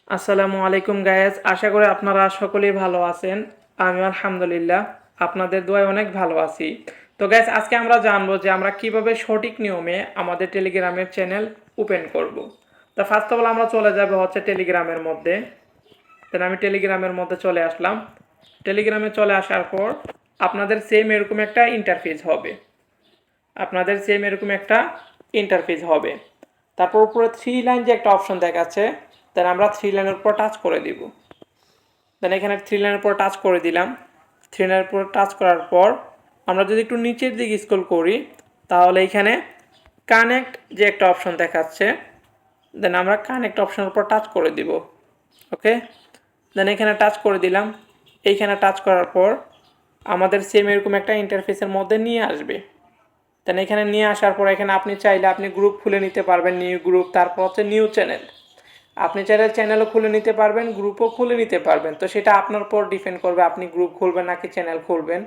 আসসালামু আলাইকুম গায়েস, আশা করি আপনারা সকলেই ভালো আছেন। আমি আলহামদুলিল্লাহ আপনাদের দোয়ায় অনেক ভালো আছি। তো গায়েস, আজকে আমরা জানবো যে আমরা কিভাবে সঠিক নিয়মে আমাদের টেলিগ্রামের চ্যানেল ওপেন করব। তো ফার্স্ট অফ অল আমরা চলে যাব হচ্ছে টেলিগ্রামের মধ্যে। দেন আমি টেলিগ্রামের মধ্যে চলে আসলাম। টেলিগ্রামে চলে আসার পর আপনাদের সেম এরকম একটা ইন্টারফেস হবে। তারপর উপরে থ্রি লাইন যে একটা অপশন দেখাচ্ছে, দেন আমরা থ্রি লাইনের উপর টাচ করে দিব। দেন এখানে থ্রি লাইনের উপর টাচ করে দিলাম। থ্রি লাইনের উপর টাচ করার পর আমরা যদি একটু নিচের দিকে স্ক্রল করি, তাহলে এখানে কানেক্ট যে একটা অপশন দেখাচ্ছে, দেন আমরা কানেক্ট অপশনের উপর টাচ করে দিব। ওকে, দেন এখানে টাচ করে দিলাম। এইখানে টাচ করার পর আমাদের সেম এরকম একটা ইন্টারফেসের মধ্যে নিয়ে আসবে। দেন এখানে নিয়ে আসার পর এখানে আপনি চাইলে আপনি গ্রুপ খুলে নিতে পারবেন, নিউ গ্রুপ, তারপর হচ্ছে নিউ চ্যানেল। আপনি চাইলে চ্যানেলও খুলে নিতে পারবেন, গ্রুপও খুলে নিতে পারবেন। তো সেটা আপনার উপর ডিপেন্ড করবে আপনি গ্রুপ খুলবেন নাকি চ্যানেল খুলবেন।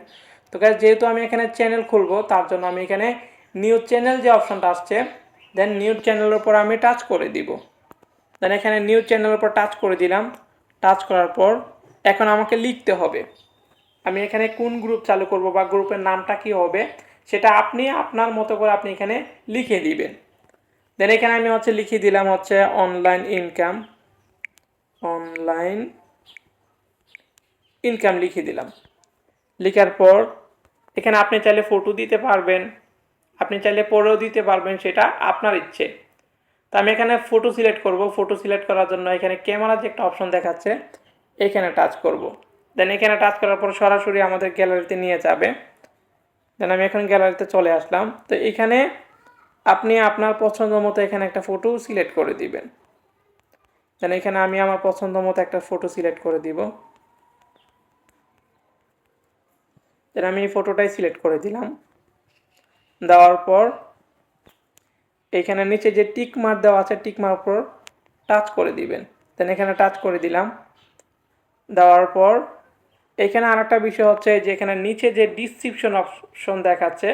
তো গাইস, যেহেতু আমি এখানে চ্যানেল খুলবো, তার জন্য আমি এখানে নিউ চ্যানেল যে অপশনটা আসছে, দেন নিউ চ্যানেলের উপর আমি টাচ করে দিব। দেন এখানে নিউ চ্যানেলের উপর টাচ করে দিলাম। টাচ করার পর এখন আমাকে লিখতে হবে আমি এখানে কোন গ্রুপ চালু করব বা গ্রুপের নামটা কি হবে, সেটা আপনি আপনার মতো করে আপনি এখানে লিখে দিবেন। দেন এখানে আমি লিখে দিলাম অনলাইন ইনকাম লিখে দিলাম। লেখার পর এখানে আপনি চাইলে ফটো দিতে পারবেন, আপনি চাইলে পরেও দিতে পারবেন, সেটা আপনার ইচ্ছে। তো আমি এখানে ফটো সিলেক্ট করব। ফটো সিলেক্ট করার জন্য এখানে ক্যামেরা যে একটা অপশন দেখাচ্ছে, এখানে টাচ করব। দেন এখানে টাচ করার পর সরাসরি আমাদের গ্যালারিতে নিয়ে যাবে। দেন আমি এখন গ্যালারিতে চলে আসলাম। তো এখানে আপনি আপনার পছন্দ মতো এখানে একটা ফটো সিলেক্ট করে দিবেন। দেন এখানে আমি আমার পছন্দ মতো একটা ফটো সিলেক্ট করে দিব। দেন আমি এই ফটোটাই সিলেক্ট করে দিলাম। দেওয়ার পর এখানে নিচে যে টিক মার্ক দেওয়া আছে, টিক মার্ক উপর টাচ করে দিবেন। দেন এখানে টাচ করে দিলাম। দেওয়ার পর এখানে আরেকটা বিষয় হচ্ছে যে এখানে নিচে যে ডিসক্রিপশন অপশন দেখাচ্ছে,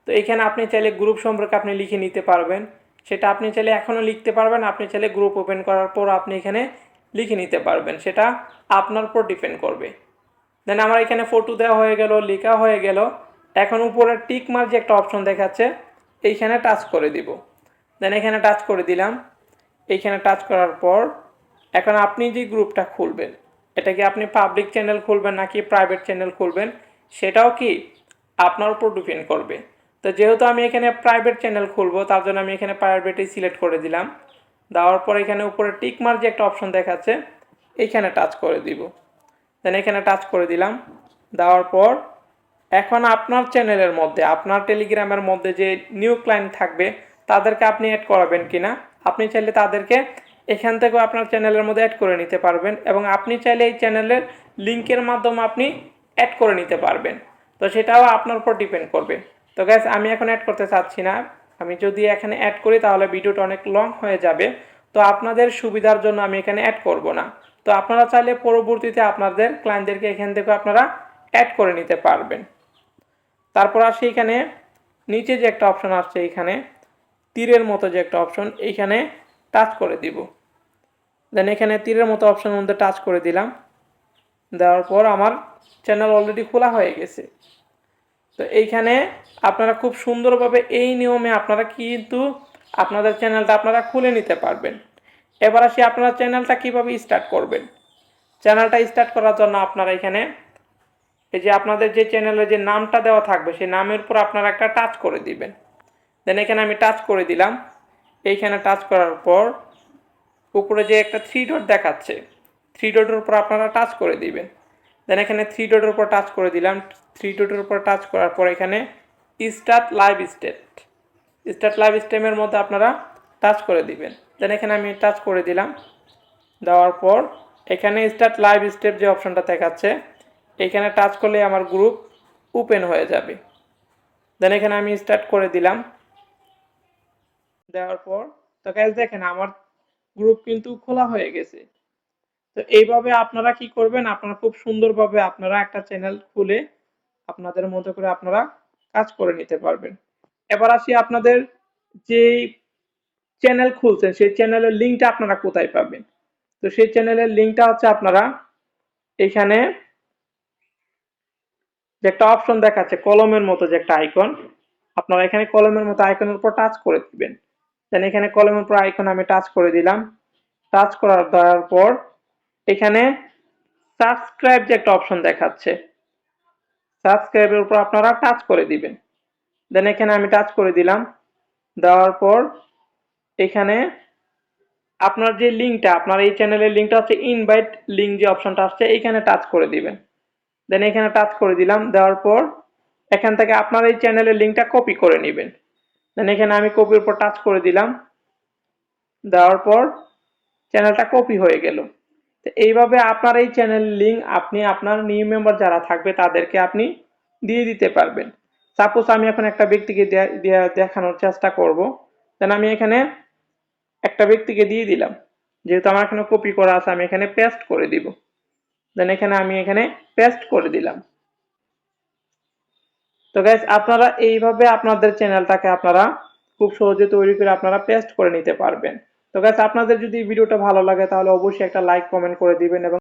তো এখানে আপনি চাইলে গ্রুপ সম্পর্কে আপনি লিখে নিতে পারবেন। সেটা আপনি চাইলে এখনও লিখতে পারবেন, আপনি চাইলে গ্রুপ ওপেন করার পর আপনি এখানে লিখে নিতে পারবেন, সেটা আপনার উপর ডিপেন্ড করবে। দেন আমার এখানে ফটো দেওয়া হয়ে গেল, লেখা হয়ে গেল। এখন উপরে টিক মার্ক যে একটা অপশন দেখাচ্ছে, এইখানে টাচ করে দিব। দেন এখানে টাচ করে দিলাম। এইখানে টাচ করার পর এখন আপনি যে গ্রুপটা খুলবেন, এটা কি আপনি পাবলিক চ্যানেল খুলবেন নাকি প্রাইভেট চ্যানেল খুলবেন, সেটাও কি আপনার উপর ডিপেন্ড করবে। তো যেহেতু আমি এখানে প্রাইভেট চ্যানেল খুলবো, তার জন্য আমি এখানে প্রাইভেটই সিলেক্ট করে দিলাম। দেওয়ার পর এখানে উপরে টিক মার্ক যে একটা অপশন দেখাচ্ছে, এইখানে টাচ করে দিব। দেন এখানে টাচ করে দিলাম। দেওয়ার পর এখন আপনার চ্যানেলের মধ্যে, আপনার টেলিগ্রামের মধ্যে যে নিউ ক্লায়েন্ট থাকবে, তাদেরকে আপনি অ্যাড করাবেন কিনা, আপনি চাইলে তাদেরকে এখান থেকেও আপনার চ্যানেলের মধ্যে অ্যাড করে নিতে পারবেন, এবং আপনি চাইলে এই চ্যানেলের লিঙ্কের মাধ্যমে আপনি অ্যাড করে নিতে পারবেন। তো সেটাও আপনার উপর ডিপেন্ড করবে। তো গ্যাস, আমি এখন অ্যাড করতে চাচ্ছি না। আমি যদি এখানে অ্যাড করি তাহলে ভিডিওটা অনেক লং হয়ে যাবে। তো আপনাদের সুবিধার জন্য আমি এখানে অ্যাড করব না। তো আপনারা চাইলে পরবর্তীতে আপনাদের ক্লায়েন্টদেরকে এখান থেকে আপনারা অ্যাড করে নিতে পারবেন। তারপর আসি এখানে নিচে যে একটা অপশন আসছে, এখানে তীরের মতো যে একটা অপশন, এইখানে টাচ করে দিব। দেন এখানে তীরের মতো অপশনের মধ্যে টাচ করে দিলাম। দেওয়ার পর আমার চ্যানেল অলরেডি খোলা হয়ে গেছে। তো এইখানে আপনারা খুব সুন্দরভাবে এই নিয়মে আপনারা কিন্তু আপনাদের চ্যানেলটা আপনারা খুলে নিতে পারবেন। এবার আসি আপনারা চ্যানেলটা কিভাবে স্টার্ট করবেন। চ্যানেলটা স্টার্ট করার জন্য আপনারা এখানে এই যে আপনাদের যে চ্যানেলের যে নামটা দেওয়া থাকবে, সেই নামের উপর আপনারা একটা টাচ করে দিবেন। দেন এখানে আমি টাচ করে দিলাম। এইখানে টাচ করার পর উপরে যে একটা থ্রি ডট দেখাচ্ছে, থ্রি ডটের উপর আপনারা টাচ করে দিবেন। দেন এখানে থ্রি ডটের উপর টাচ করে দিলাম। থ্রি ডটের উপর টাচ করার পর এখানে স্টার্ট লাইভ স্ট্রিমের মধ্যে আপনারা টাচ করে দিবেন। দেন এখানে আমি টাচ করে দিলাম। দেওয়ার পর এখানে স্টার্ট লাইভ স্টেপ যে অপশনটা দেখাচ্ছে, এখানে টাচ করলে আমার গ্রুপ ওপেন হয়ে যাবে। দেন এখানে আমি স্টার্ট করে দিলাম। দেওয়ার পর তো গাইস, দেখেন আমার গ্রুপ কিন্তু খোলা হয়ে গেছে। তো এইভাবে আপনারা কি করবেন, আপনারা খুব সুন্দরভাবে আপনারা একটা চ্যানেল খুলে আপনাদের মতো করে আপনারা কাজ করে নিতে পারবেন। এবার আসি আপনাদের যে চ্যানেল খুলছেন, সেই চ্যানেলের লিঙ্কটা আপনারা কোথায় পাবেন। তো সেই চ্যানেলের লিঙ্কটা হচ্ছে আপনারা এখানে যে একটা অপশন দেখাচ্ছে কলমের মতো যে একটা আইকন, আপনারা এখানে কলমের মতো আইকনের উপর টাচ করে দিবেন। দেন এখানে কলমের উপর আইকন আমি টাচ করে দিলাম। টাচ করার দেওয়ার পর এখানে সাবস্ক্রাইব যে একটা অপশন দেখাচ্ছে, সাবস্ক্রাইবের উপর আপনারা টাচ করে দিবেন। দেন এখানে আমি টাচ করে দিলাম। দেওয়ার পর এখানে আপনার যে লিঙ্কটা, আপনার এই চ্যানেলের লিঙ্কটা হচ্ছে ইনভাইট লিঙ্ক যে অপশনটা আসছে এইখানে টাচ করে দিবেন। দেন এখানে টাচ করে দিলাম। দেওয়ার পর এখান থেকে আপনার এই চ্যানেলের লিঙ্কটা কপি করে নেবেন। দেন এখানে আমি কপির উপর টাচ করে দিলাম। দেওয়ার পর চ্যানেলটা কপি হয়ে গেল। তো এইভাবে আপনার এই চ্যানেল লিঙ্ক আপনি আপনার নিউ মেম্বার যারা থাকবে তাদেরকে আপনি দিয়ে দিতে পারবেন। সাপোজ আমি এখন একটা ব্যক্তিকে দেখানোর চেষ্টা করব। দেন আমি এখানে একটা ব্যক্তিকে দিয়ে দিলাম। যেহেতু আমার এখানে কপি করা আছে আমি এখানে পেস্ট করে দিব। দেন এখানে আমি এখানে পেস্ট করে দিলাম। তো গাইস আপনারা এইভাবে আপনাদের চ্যানেলটাকে আপনারা খুব সহজে তৈরি করে আপনারা পেস্ট করে নিতে পারবেন। তো গাইস আপনাদের যদি ভিডিওটা ভালো লাগে তাহলে অবশ্যই একটা লাইক কমেন্ট করে দিবেন এবং